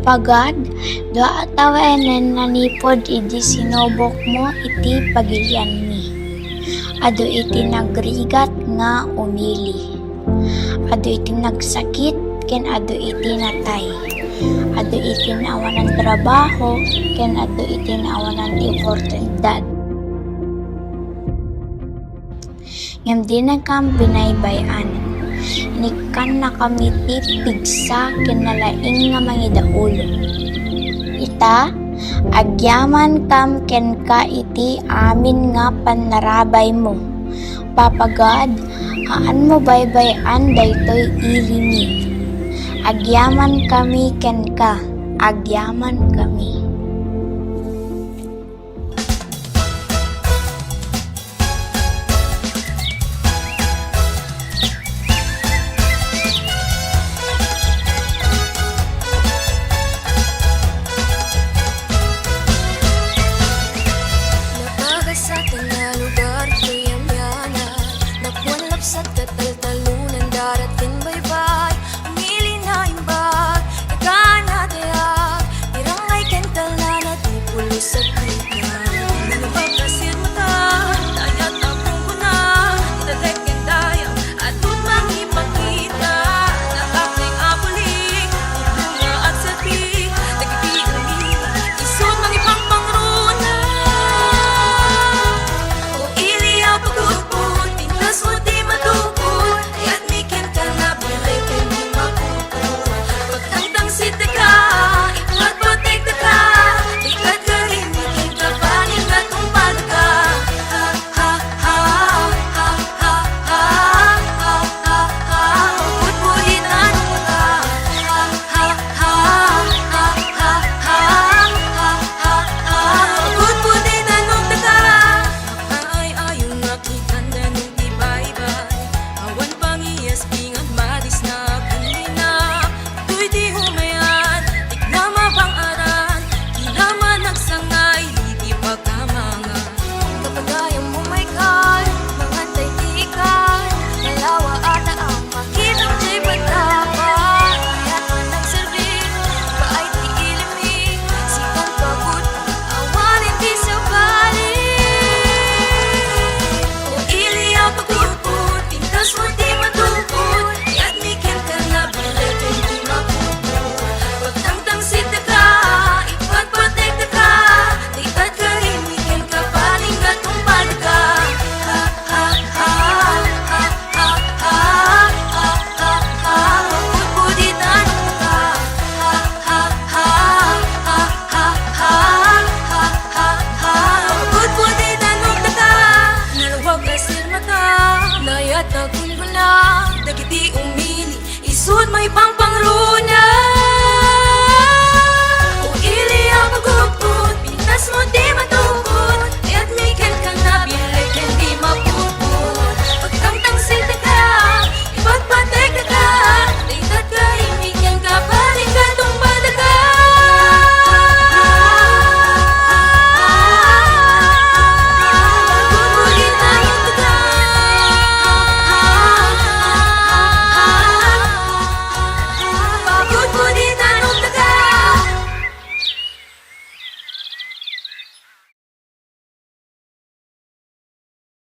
Pagad, doa tawanen nanipod iti sinubok mo iti pagilian mi. Adu iti nagrigat nga umili. Adu iti nagsakit ken adu iti natay. Adu iti naawanan trabaho ken adu iti naawanan oportunidad. Ngem di na kam binaybayan. Nikan na kami ti pigsa kinalaing nga mangidaulo. Ita, agyaman kam ken ka iti amin nga panarabay mo. Papagad, haan mo baybayan daytoy ilimi. Agyaman kami ken ka, agyaman kami. Dagiti umili, isud may pangpangruna.